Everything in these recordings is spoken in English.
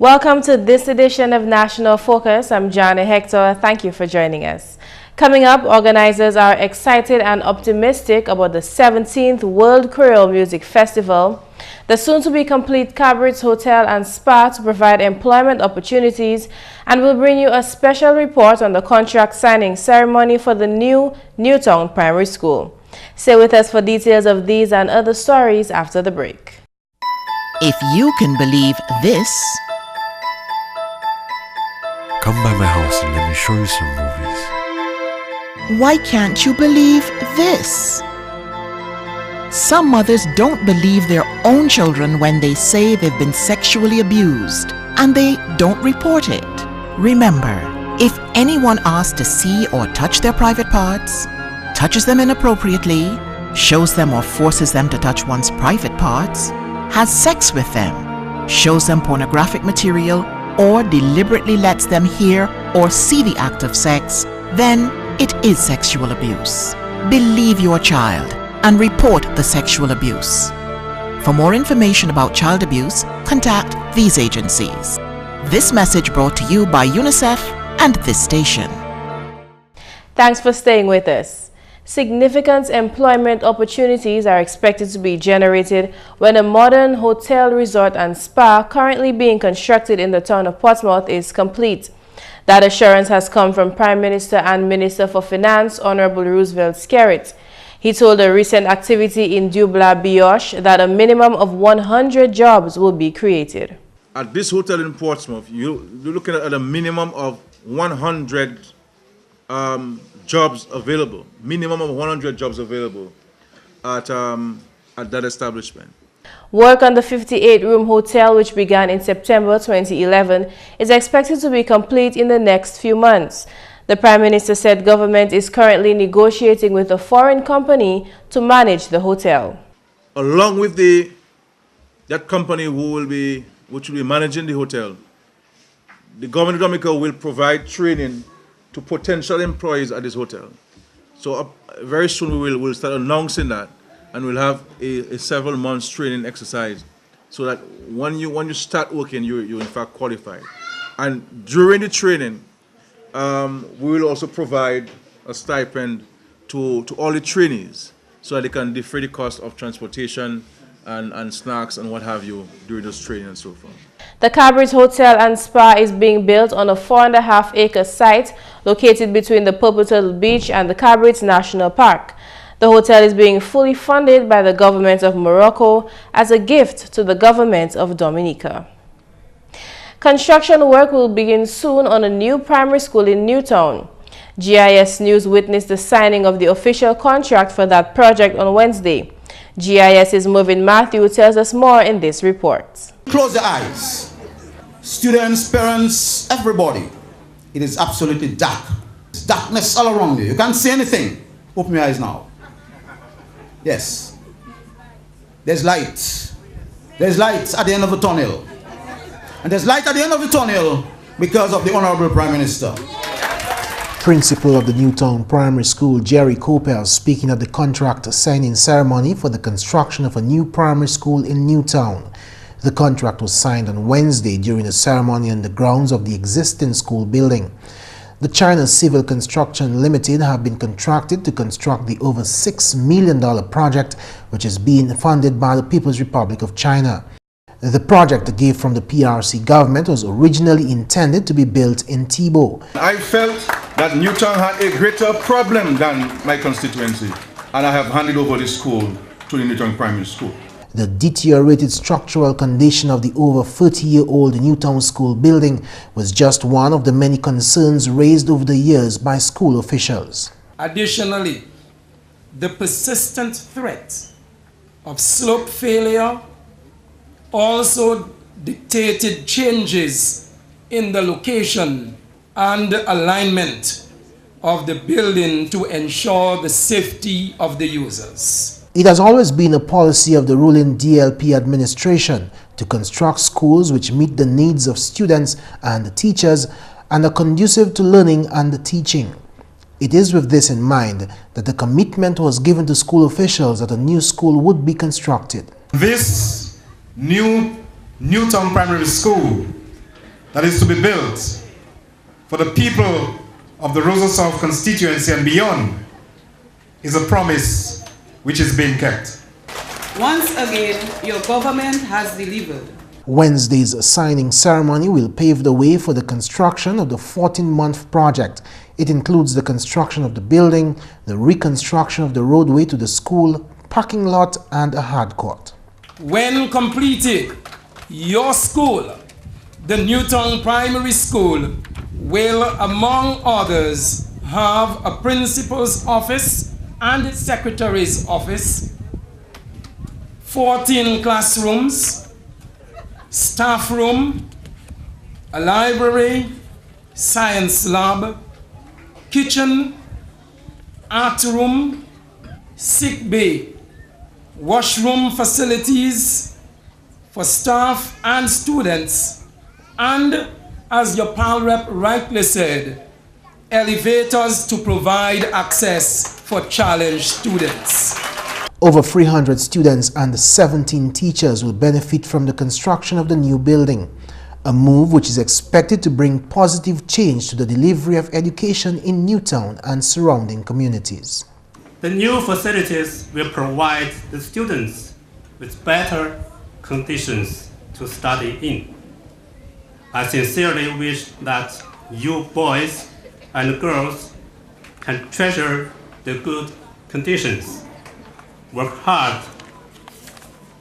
Welcome to this edition of National Focus. I'm Jarna, Hector. Thank you for joining us. Coming up, organizers are excited and optimistic about the 17th World Creole Music Festival, the soon-to-be-complete Cabarets Hotel and Spa to provide employment opportunities, and we'll bring you a special report on the contract signing ceremony for the new Newtown Primary School. Stay with us for details of these and other stories after the break. If you can believe this, come by my house and let me show you some movies. why can't you believe this? Some mothers don't believe their own children when they say they've been sexually abused, and they don't report it. Remember, if anyone asks to see or touch their private parts, touches them inappropriately, shows them or forces them to touch one's private parts, has sex with them, shows them pornographic material, or deliberately lets them hear or see the act of sex, then it is sexual abuse. Believe your child and report the sexual abuse. For more information about child abuse, contact these agencies. This message brought to you by UNICEF and this station. Thanks for staying with us. Significant employment opportunities are expected to be generated when a modern hotel, resort and spa currently being constructed in the town of Portsmouth is complete. That assurance has come from Prime Minister and Minister for Finance, Honorable Roosevelt Skerrit. He told a recent activity in Dubla Bioche that a minimum of 100 jobs will be created. At this hotel in Portsmouth, you're looking at a minimum of 100 jobs available, minimum of 100 jobs available at that establishment. Work on the 58-room hotel, which began in September 2011, is expected to be complete in the next few months. The Prime Minister said government is currently negotiating with a foreign company to manage the hotel. Along with that company which will be managing the hotel, the government of Dominica will provide training to potential employees at this hotel. So very soon we'll start announcing that, and we'll have a several months training exercise, so that when you start working, you in fact qualify. And during the training, we will also provide a stipend to all the trainees, so that they can defray the cost of transportation and snacks and what have you during this training and so forth. The Cabarets Hotel and Spa is being built on a 4.5-acre site located between the Purple Turtle Beach and the Cabarets National Park. The hotel is being fully funded by the government of Morocco as a gift to the government of Dominica. Construction work will begin soon on a new primary school in Newtown. GIS News witnessed the signing of the official contract for that project on Wednesday. GIS's Mervyn Matthew tells us more in this report. Close your eyes. Students, parents, everybody. It is absolutely dark. There's darkness all around you. You can't see anything. Open your eyes now. Yes. There's light. There's light at the end of the tunnel. And there's light at the end of the tunnel because of the Honorable Prime Minister. Principal of the Newtown Primary School, Jerry Copel, speaking at the contract signing ceremony for the construction of a new primary school in Newtown. The contract was signed on Wednesday during a ceremony on the grounds of the existing school building. The China Civil Construction Limited have been contracted to construct the over $6 million project, which is being funded by the People's Republic of China. The project, a gift from the PRC government, was originally intended to be built in Tibo. I felt that Newtown had a greater problem than my constituency, and I have handed over the school to the Newtown Primary School. The deteriorated structural condition of the over 30-year-old Newtown School building was just one of the many concerns raised over the years by school officials. Additionally, the persistent threat of slope failure also dictated changes in the location and alignment of the building to ensure the safety of the users. It has always been a policy of the ruling DLP administration to construct schools which meet the needs of students and teachers and are conducive to learning and teaching. It is with this in mind that the commitment was given to school officials that a new school would be constructed. This new Newtown Primary School that is to be built for the people of the Roseau South constituency and beyond is a promise which is being kept. Once again, your government has delivered. Wednesday's signing ceremony will pave the way for the construction of the 14-month project. It includes the construction of the building, the reconstruction of the roadway to the school, parking lot, and a hard court. When completed, your school, the Newtown Primary School, will, among others, have a principal's office and secretary's office, 14 classrooms, staff room, a library, science lab, kitchen, art room, sick bay, washroom facilities for staff and students, and, as your PAL rep rightly said, elevators to provide access for challenged students. Over 300 students and 17 teachers will benefit from the construction of the new building, a move which is expected to bring positive change to the delivery of education in Newtown and surrounding communities. The new facilities will provide the students with better conditions to study in. I sincerely wish that you boys and girls can treasure the good conditions. Work hard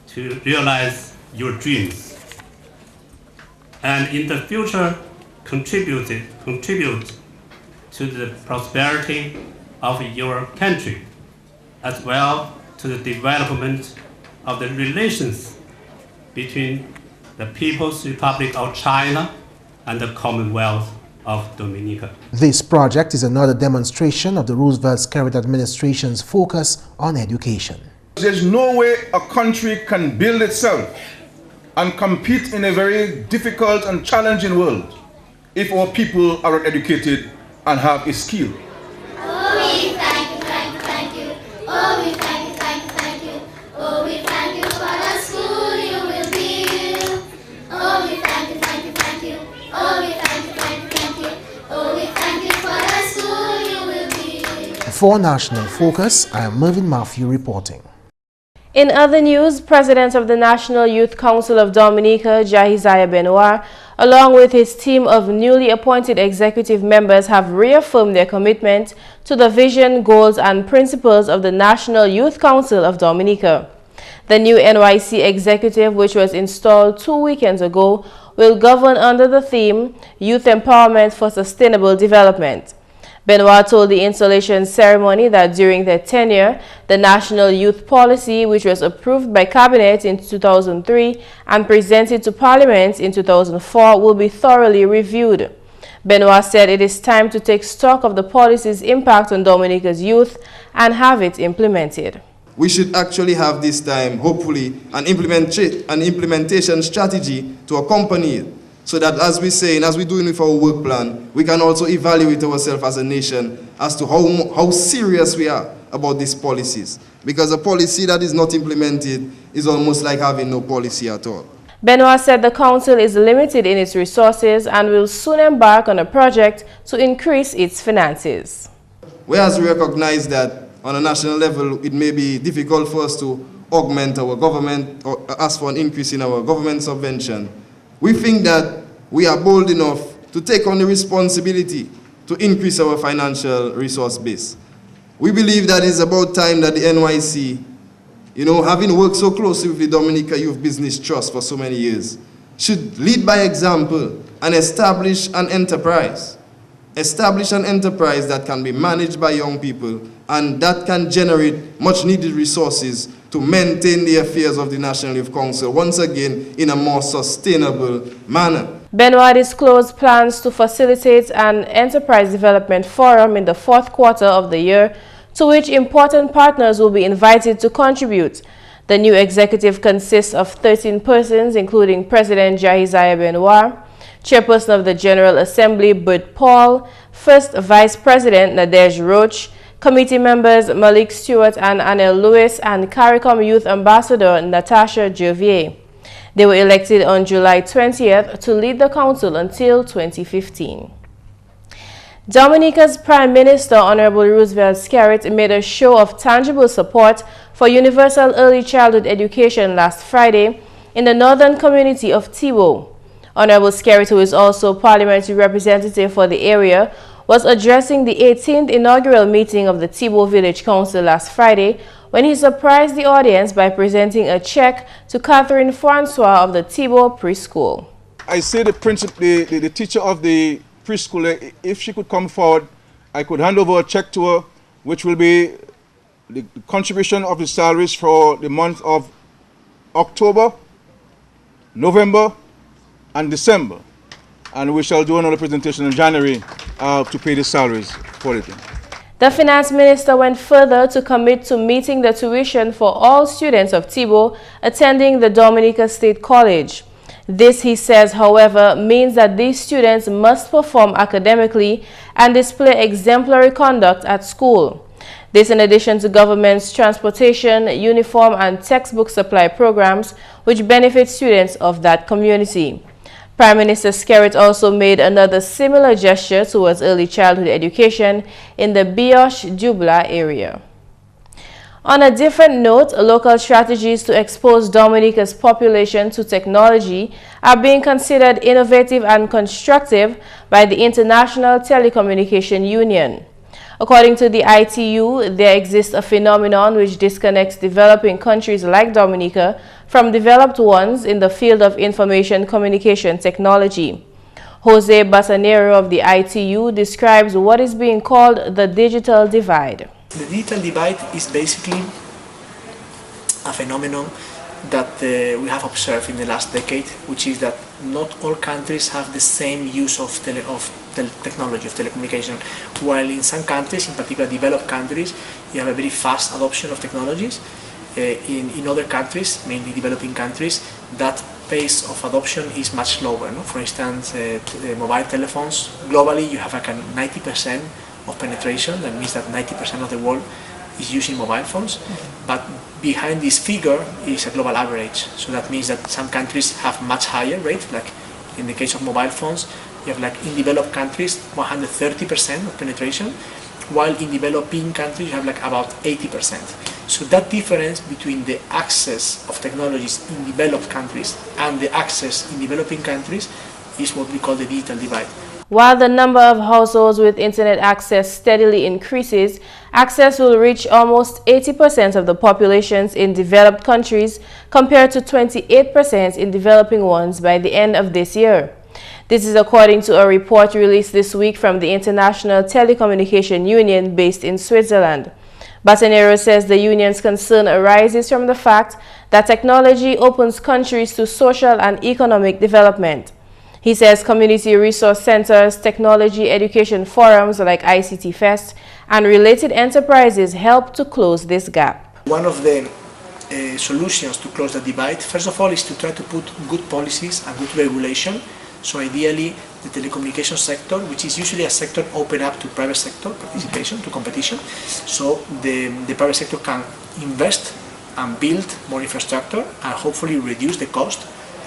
to realize your dreams, and in the future contribute to the prosperity of your country, as well to the development of the relations between the People's Republic of China and the Commonwealth of Dominica. This project is another demonstration of the Roosevelt-Skerrit administration's focus on education. There's no way a country can build itself and compete in a very difficult and challenging world if our people are educated and have a skill. Oh, we thank you, thank you, thank you. Oh, we thank you, thank you, thank you. Oh, we thank you for the school you will build. Oh, we thank you, thank you, thank you. Oh, we thank you, thank you, thank you. Oh, we thank you for the school you will build. For National Focus, I am Mervyn Matthew reporting. In other news, President of the National Youth Council of Dominica, Jarna Benoit, along with his team of newly appointed executive members, have reaffirmed their commitment to the vision, goals, and principles of the National Youth Council of Dominica. The new NYC executive, which was installed 2 weekends ago, will govern under the theme Youth Empowerment for Sustainable Development. Benoit told the installation ceremony that during their tenure, the National Youth Policy, which was approved by Cabinet in 2003 and presented to Parliament in 2004, will be thoroughly reviewed. Benoit said it is time to take stock of the policy's impact on Dominica's youth and have it implemented. We should actually have this time, hopefully, an implementation strategy to accompany it, so that as we say and as we're doing with our work plan, we can also evaluate ourselves as a nation as to how serious we are about these policies. Because a policy that is not implemented is almost like having no policy at all. Benoit said the council is limited in its resources and will soon embark on a project to increase its finances. Whereas we recognize that on a national level, it may be difficult for us to augment our government or ask for an increase in our government subvention, we think that we are bold enough to take on the responsibility to increase our financial resource base. We believe that it's about time that the NYC, having worked so closely with the Dominica Youth Business Trust for so many years, should lead by example and establish an enterprise. Establish an enterprise that can be managed by young people and that can generate much needed resources to maintain the affairs of the National Youth Council, once again, in a more sustainable manner. Benoit disclosed plans to facilitate an enterprise development forum in the fourth quarter of the year, to which important partners will be invited to contribute. The new executive consists of 13 persons, including President Jarna Benoit, Chairperson of the General Assembly, Bert Paul, First Vice President Nadej Roach, Committee members Malik Stewart and Anel Luce, and CARICOM Youth Ambassador Natasha Jovier. They were elected on July 20th to lead the council until 2015. Dominica's Prime Minister, Honorable Roosevelt Skerrit, made a show of tangible support for universal early childhood education last Friday in the northern community of Tibo. Honorable Skerrit, who is also parliamentary representative for the area, was addressing the 18th inaugural meeting of the Tibo Village Council last Friday when he surprised the audience by presenting a check to Catherine Francois of the Tibo preschool. I say the teacher of the preschool, if she could come forward, I could hand over a check to her, which will be the contribution of the salaries for the month of October, November, and December. And we shall do another presentation in January to pay the salaries for it. The finance minister went further to commit to meeting the tuition for all students of Tibo attending the Dominica State College. This, he says, however, means that these students must perform academically and display exemplary conduct at school. This in addition to government's transportation, uniform and textbook supply programs which benefit students of that community. Prime Minister Skerrit also made another similar gesture towards early childhood education in the Bioche-Dubla area. On a different note, local strategies to expose Dominica's population to technology are being considered innovative and constructive by the International Telecommunication Union. According to the ITU, there exists a phenomenon which disconnects developing countries like Dominica from developed ones in the field of information communication technology. Jose Batanero of the ITU describes what is being called the digital divide. The digital divide is basically a phenomenon that we have observed in the last decade, which is that not all countries have the same use of technology, of telecommunication, while in some countries, in particular developed countries, you have a very fast adoption of technologies. In other countries, mainly developing countries, that pace of adoption is much lower. No? For instance, mobile telephones, globally you have like a 90% of penetration. That means that 90% of the world is using mobile phones, but behind this figure is a global average. So that means that some countries have much higher rate, like in the case of mobile phones, you have like in developed countries 130% of penetration, while in developing countries you have like about 80%. So that difference between the access of technologies in developed countries and the access in developing countries is what we call the digital divide. While the number of households with internet access steadily increases, access will reach almost 80% of the populations in developed countries compared to 28% in developing ones by the end of this year. This is according to a report released this week from the International Telecommunication Union based in Switzerland. Batanero says the union's concern arises from the fact that technology opens countries to social and economic development. He says community resource centers, technology education forums like ICT Fest, and related enterprises help to close this gap. One of the solutions to close the divide, first of all, is to try to put good policies and good regulation. So ideally, the telecommunication sector, which is usually a sector open up to private sector participation, to competition, so the private sector can invest and build more infrastructure and hopefully reduce the cost.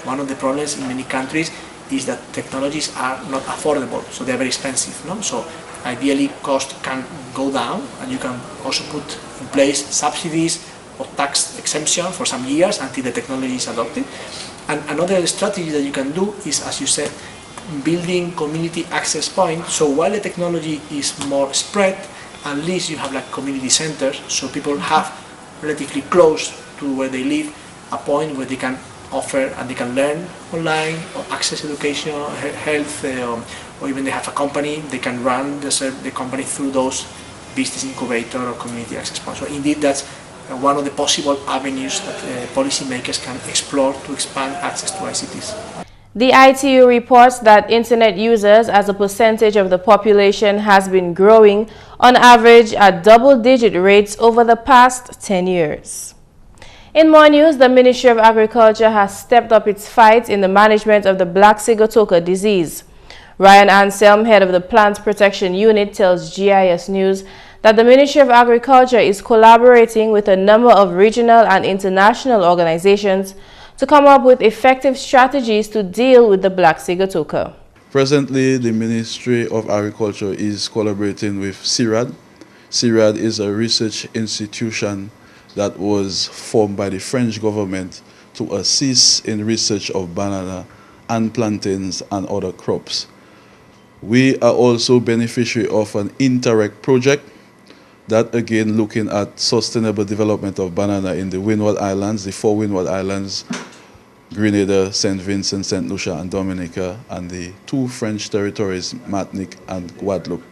One of the problems in many countries is that technologies are not affordable, so they are very expensive. No? So ideally cost can go down, and you can also put in place subsidies or tax exemption for some years until the technology is adopted. And another strategy that you can do is, as you said, building community access points. So while the technology is more spread, at least you have like community centers, so people have relatively close to where they live a point where they can offer and they can learn online or access education, health, or even they have a company, they can run the company through those business incubator or community access points. So indeed that's one of the possible avenues that policymakers can explore to expand access to ICTs. The ITU reports that internet users as a percentage of the population has been growing on average at double-digit rates over the past 10 years. In more news, the Ministry of Agriculture has stepped up its fight in the management of the black sigatoka disease. Ryan Anselm, head of the Plant Protection Unit, tells GIS News that the Ministry of Agriculture is collaborating with a number of regional and international organizations to come up with effective strategies to deal with the black sigatoka. Presently, the Ministry of Agriculture is collaborating with CIRAD. CIRAD is a research institution that was formed by the French government to assist in research of banana and plantains and other crops. We are also beneficiary of an Interreg project that again looking at sustainable development of banana in the Windward Islands, the 4 Windward Islands, Grenada, St. Vincent, St. Lucia and Dominica, and the 2 French territories, Martinique and Guadeloupe.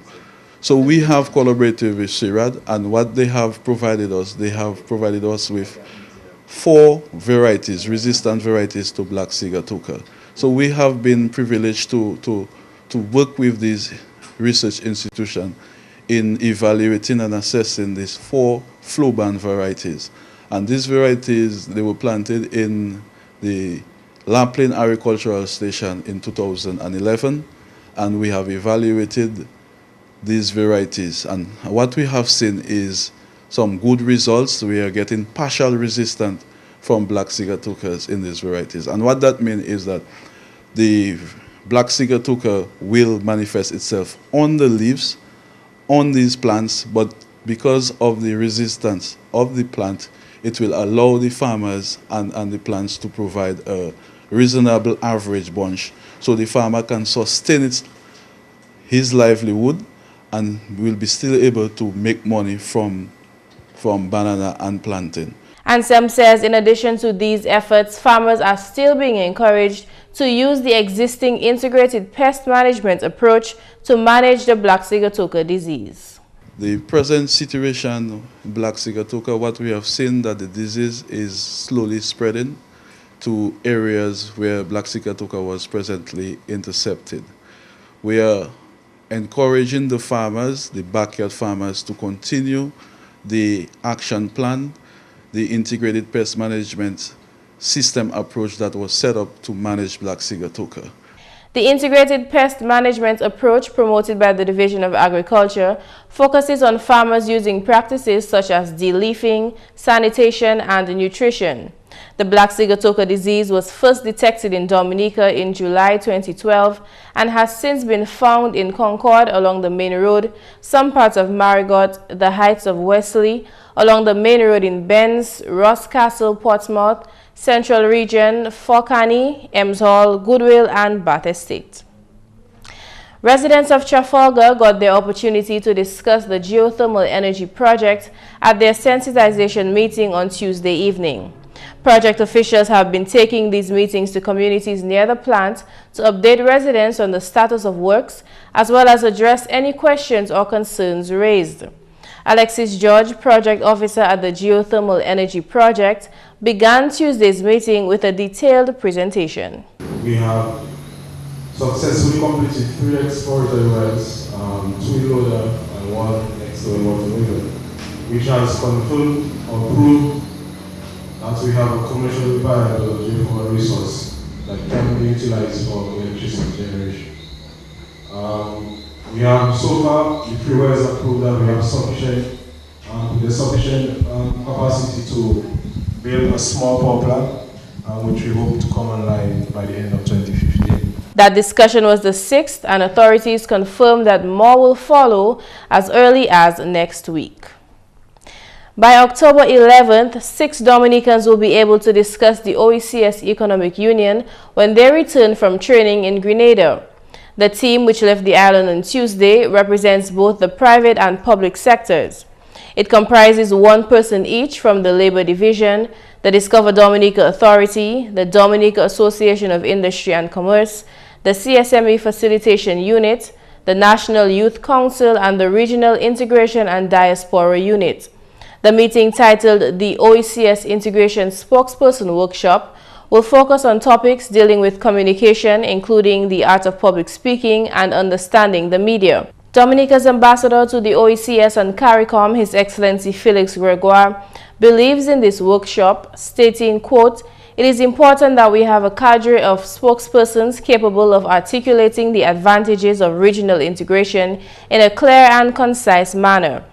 So we have collaborated with CIRAD, and what they have provided us with 4 varieties, resistant varieties to black sigatoka. So we have been privileged to work with these research institutions in evaluating and assessing these 4 flow-band varieties. And these varieties, they were planted in the Lamplin Agricultural Station in 2011, and we have evaluated these varieties. And what we have seen is some good results. We are getting partial resistance from black sigatokas in these varieties. And what that means is that the black sigatoka will manifest itself on the leaves, on these plants, but because of the resistance of the plant, it will allow the farmers and the plants to provide a reasonable average bunch, so the farmer can sustain his livelihood and will be still able to make money from banana and plantain. Ansem says in addition to these efforts, farmers are still being encouraged to use the existing integrated pest management approach to manage the black sigatoka disease. The present situation in black sigatoka, what we have seen that the disease is slowly spreading to areas where black sigatoka was presently intercepted. We are encouraging the farmers, the backyard farmers, to continue the action plan, the integrated pest management system approach that was set up to manage black sigatoka. The integrated pest management approach promoted by the Division of Agriculture focuses on farmers using practices such as de-leafing, sanitation, and nutrition. The black sigatoka disease was first detected in Dominica in July 2012 and has since been found in Concord along the main road, some parts of Marigot, the heights of Wesley, along the main road in Benz, Ross Castle, Portsmouth, Central Region, Forkani, Ems Hall, Goodwill, and Bath Estate. Residents of Trafalgar got their opportunity to discuss the geothermal energy project at their sensitization meeting on Tuesday evening. Project officials have been taking these meetings to communities near the plant to update residents on the status of works, as well as address any questions or concerns raised. Alexis George, project officer at the Geothermal Energy Project, began Tuesday's meeting with a detailed presentation. We have successfully completed 3 exploratory wells, 2 in Loda and 1 next to the water river, which has confirmed or proved that we have a commercially viable geothermal resource that can be utilized for electricity generation. We have so far, the 3 wells have proved that we have sufficient capacity to build a small power plant, which we hope to come online by the end of 2015. That discussion was the 6th, and authorities confirmed that more will follow as early as next week. By October 11th, 6 Dominicans will be able to discuss the OECS Economic Union when they return from training in Grenada. The team, which left the island on Tuesday, represents both the private and public sectors. It comprises 1 person each from the Labor Division, the Discover Dominica Authority, the Dominica Association of Industry and Commerce, the CSME Facilitation Unit, the National Youth Council, and the Regional Integration and Diaspora Unit. The meeting, titled the OECS Integration Spokesperson Workshop, will focus on topics dealing with communication, including the art of public speaking and understanding the media. Dominica's ambassador to the OECS and CARICOM, His Excellency Felix Gregoire, believes in this workshop, stating, quote, "It is important that we have a cadre of spokespersons capable of articulating the advantages of regional integration in a clear and concise manner.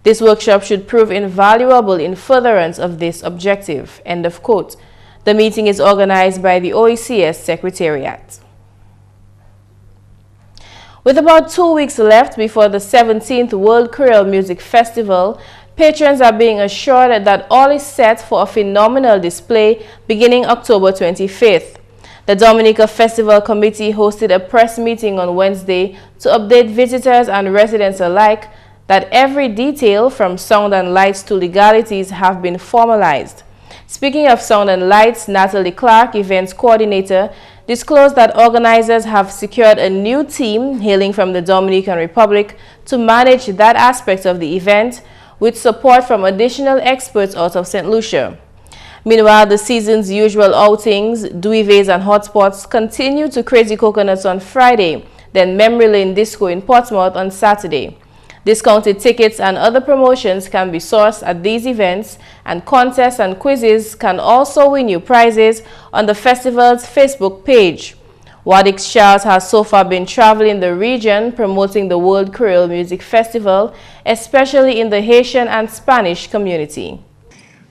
This workshop should prove invaluable in furtherance of this objective," end of quote. The meeting is organized by the OECS Secretariat. With about 2 weeks left before the 17th World Creole Music Festival, patrons are being assured that all is set for a phenomenal display beginning October 25th. The Dominica Festival Committee hosted a press meeting on Wednesday to update visitors and residents alike that every detail from sound and lights to legalities have been formalized. Speaking of sound and lights, Natalie Clark, events coordinator, disclosed that organizers have secured a new team hailing from the Dominican Republic to manage that aspect of the event, with support from additional experts out of St. Lucia. Meanwhile, the season's usual outings, duivets and hotspots, continue to Crazy Coconuts on Friday, then Memory Lane Disco in Portsmouth on Saturday. Discounted tickets and other promotions can be sourced at these events, and contests and quizzes can also win you prizes on the festival's Facebook page. Wadix Charles has so far been traveling the region promoting the World Creole Music Festival, especially in the Haitian and Spanish community.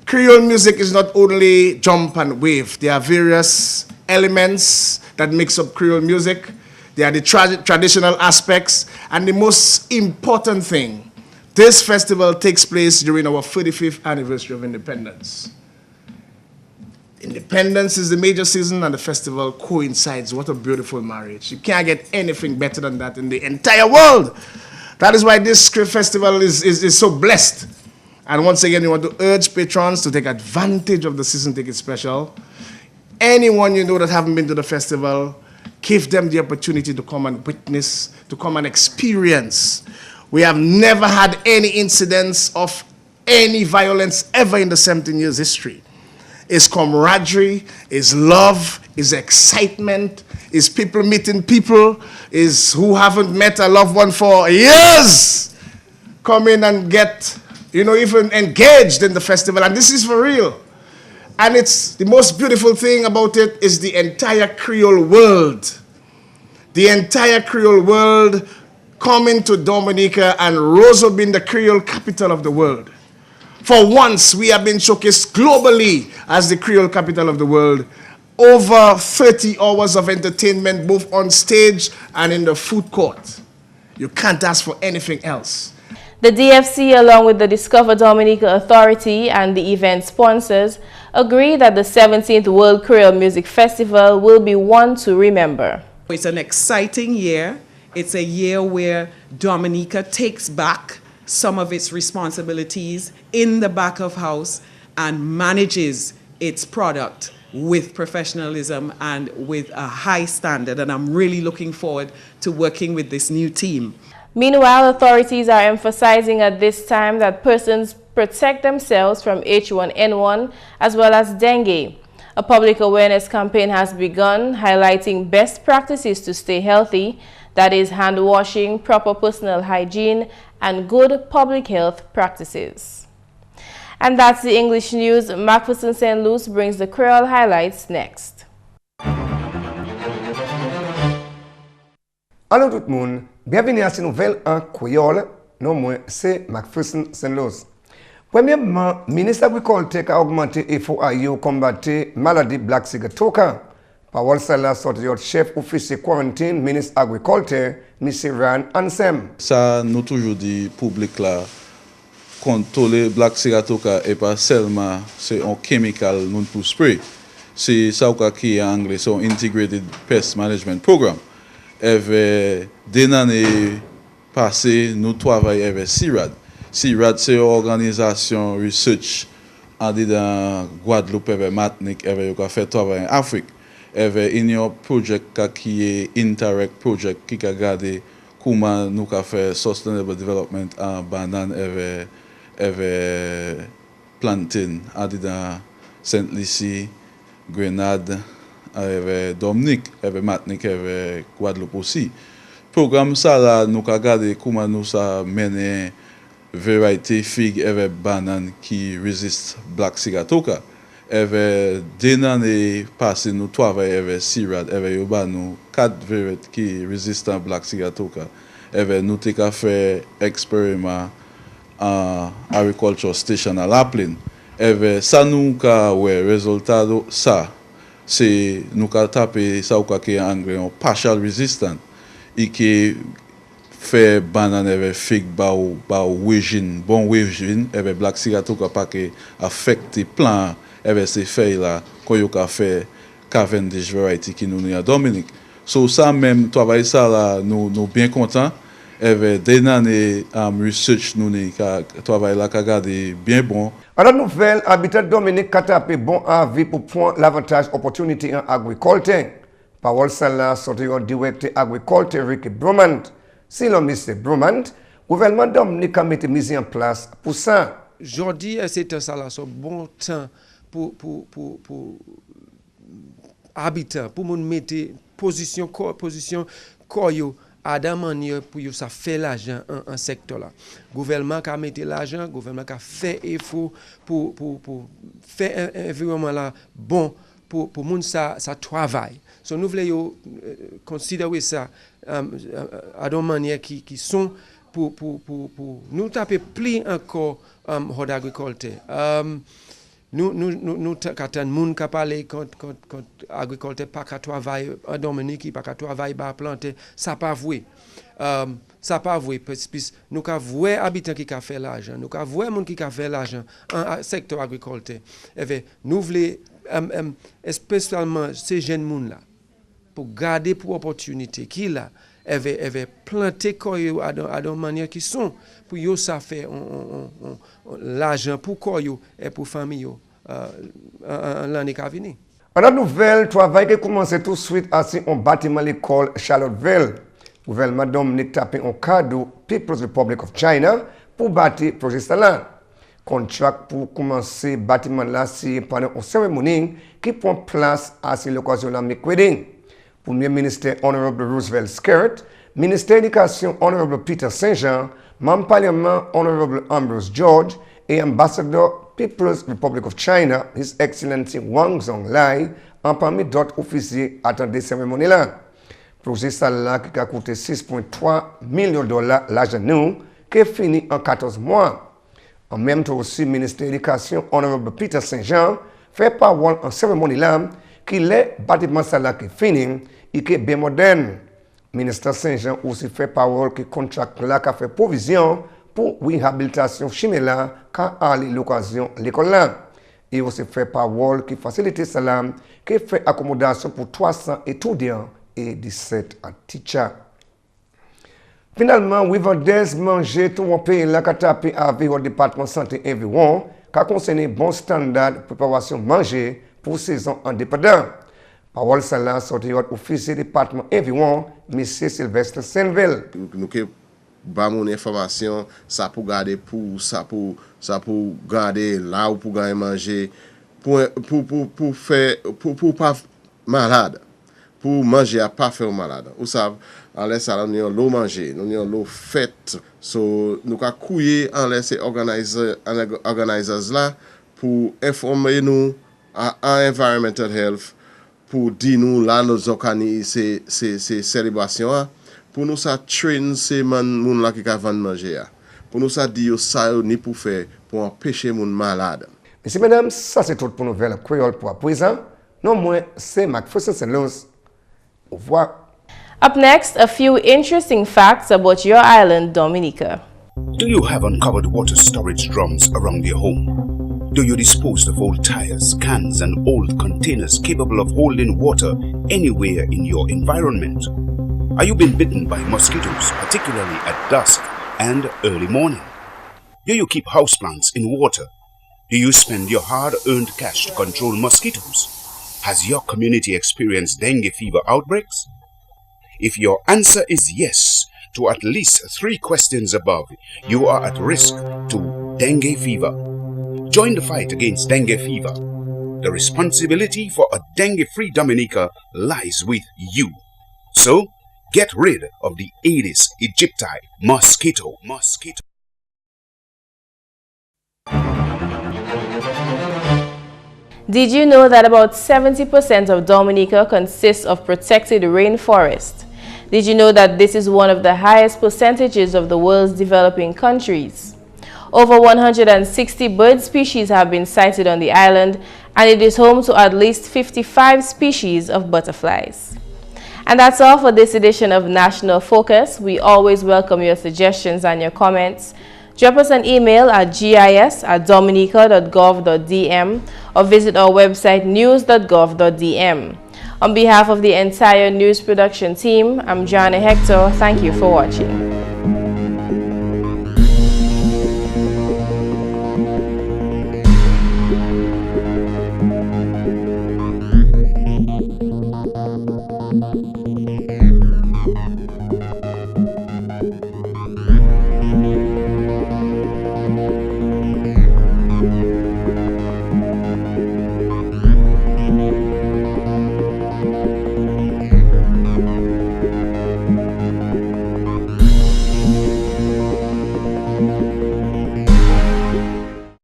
Creole music is not only jump and wave. There are various elements that makes up Creole music. There are the traditional aspects, and the most important thing, this festival takes place during our 35th anniversary of independence. Independence is the major season and the festival coincides. What a beautiful marriage. You can't get anything better than that in the entire world. That is why this festival is so blessed. And once again, we want to urge patrons to take advantage of the season ticket special. Anyone you know that haven't been to the festival, give them the opportunity to come and witness, to come and experience. We have never had any incidents of any violence ever in the 17 years history. It's camaraderie, it's love, it's excitement, it's people meeting people, it's who haven't met a loved one for years, come in and get, even engaged in the festival. And this is for real. And it's the most beautiful thing about it is the entire Creole world. The entire Creole world coming to Dominica and Roseau being the Creole capital of the world. For once, we have been showcased globally as the Creole capital of the world. Over 30 hours of entertainment, both on stage and in the food court. You can't ask for anything else. The DFC, along with the Discover Dominica Authority and the event sponsors, agree that the 17th World Creole Music Festival will be one to remember. It's an exciting year. It's a year where Dominica takes back some of its responsibilities in the back of house and manages its product with professionalism and with a high standard. And I'm really looking forward to working with this new team. Meanwhile, authorities are emphasizing at this time that persons protect themselves from H1N1 as well as dengue. A public awareness campaign has begun highlighting best practices to stay healthy, that is hand washing, proper personal hygiene, and good public health practices. And that's the English news. McPherson St. Luce brings the Creole highlights next. Allô tout le monde, bienvenue à cette nouvelle en créole. Non, moi, c'est McPherson St. Luce. Premièrement, le ministre de l'Agriculture a augmenté l'effort à combattre la maladie Black Sigatoka. Parole celle-là sorti du chef officier quarantine, ministre de l'Agriculture, M. Ryan Ansem. Ça, nous toujours dit public là, contrôler Black Sigatoka et pas seulement c'est un chemical non pour spray. C'est ça qui est en anglais, c'est un Integrated Pest Management Program. Et des années passées, nous travaillons avec CIRAD. CIRAD, c'est une organisation research dans Guadeloupe, avec Martinique, avec qui fait travail en Afrique. Avec un projet qui est Interact Project qui a regardé comment nous avons fait Sustainable Development en banane avec plantain dans Saint-Lucie, Grenade, avec Dominique, avec Martinique, avec Guadeloupe aussi. Le programme ça là, nous avons regardé comment nous avons mené variété figue avec banane qui résiste Black Sigatoka. Avec des années passées, nous travaillons avec CIRAD, avec nous 4 variétés qui résistent à Black Sigatoka. Avec nous avons fait expériment en agriculture station à Laplin. ça nous ka ouais résultat ça c'est nous ka taper ça ou ka en anglais en partial resistant et qui fait banane avec fig ba origine bon origine avec black cigarette ka pas que affecter plan avec ces feuilles là qu'on yo ka fait Cavendish variety qui nous à Dominique. So ça même travail ça là nous bien contents avec des années research nous travail là ka garder bien bon. Alors nouvelle habitat Dominique a tapé bon avis pour prendre l'avantage opportunité en agriculture. Parole ça là sorti au directeur agriculture Ricky Bromant. Si l'on Mr. Bromant, gouvernement Dominique a mis mise en place pour ça. Aujourd'hui c'est ça là c'est bon temps pour habitants pour mon mettre position koyo à la manière pour ça fait l'argent en secteur là. Gouvernement qui a mis l'argent, gouvernement qui a fait effort pour faire un environnement là bon pour moun ça travail. So nous voulons considérer ça à la manière qui sont pour nous taper plus encore hors agriculture. Nous quand moun ka parler quand agriculteur pas ka travail en Dominique pas ka travail ba planter ça pas vrai parce que nous ka vrai habitant qui ka fait l'argent nous ka vrai moun qui ka fait l'argent en secteur agriculture et nous voulons spécialement ces jeunes moun là pour garder pour opportunité qui là avait planté koyo à de manière qui sont pour yo ça fait l'argent pour koyo et pour famille l'année qui vient. On a nouvelle travail qui commence tout de suite à un bâtiment l'école Charlottesville. Gouvernement Dominique tapé un cadeau People's Republic of China pour bâtir projet là. Contrat pour commencer bâtiment là c'est pendant une cérémonie qui prend place à l'occasion de la McPherson. Premier ministre Honorable Roosevelt Skirt, ministre d'éducation Honorable Peter Saint-Jean, membre parlement Honorable Ambrose George et ambassadeur People's Republic of China, His Excellency Wang Zonglai, en parmi d'autres officiers attendaient cérémonie là. Projet ça qui a coûté 6,3 millions de dollars l'argent nous, qui est fini en 14 mois. En même temps aussi, ministre d'éducation Honorable Peter Saint-Jean fait parole en cérémonie là qui est bâtiment ça qui est fini et qui est bien moderne. Ministre Saint-Jean aussi fait parole que contract là qui a fait provision pour réhabilitation chimie là quand à l'occasion l'école là. Et aussi fait parole qui facilite ça qui fait accommodation pour 300 étudiants et 17 teachers. Finalement, we vendez manger tout mon pays là qui a tapé avec au département santé environ qui concerne bon standard de préparation manger pour saison indépendante. Parole ça là sorti au officier département environ M. Sylvestre Saint-Ville. Nous ba mon information ça pour garder pour ça pour garder là ou pour gagner manger pour faire pour pas malade pour manger à pas faire malade ou ça en laisse ça nous l'eau manger nous l'eau fête so nous ca couiller en laisser organizers là pour informer nous à environmental health pour dire nous là nous organiser ces célébrations pour nous ça train ces moun là qui ka vendre manger pour nous ça dire ça ni pour faire pour empêcher moun malade. Messieurs mesdames, ça c'est tout pour nouvelle créole pour à présent. Non moins c'est McPherson Luce. Au revoir. Up next, a few interesting facts about your island, Dominica. Do you have uncovered water storage drums around your home? Do you dispose of old tires, cans and old containers capable of holding water anywhere in your environment? Are you being bitten by mosquitoes, particularly at dusk and early morning? Do you keep houseplants in water? Do you spend your hard-earned cash to control mosquitoes? Has your community experienced dengue fever outbreaks? If your answer is yes to at least 3 questions above, you are at risk to dengue fever. Join the fight against dengue fever. The responsibility for a dengue-free Dominica lies with you. So, get rid of the Aedes aegypti mosquito. Did you know that about 70% of Dominica consists of protected rainforest? Did you know that this is one of the highest percentages of the world's developing countries? Over 160 bird species have been sighted on the island, and it is home to at least 55 species of butterflies. And that's all for this edition of National Focus. We always welcome your suggestions and your comments. Drop us an email at gis@dominica.gov.dm or visit our website news.gov.dm. On behalf of the entire news production team, I'm Jarna Hector. Thank you for watching.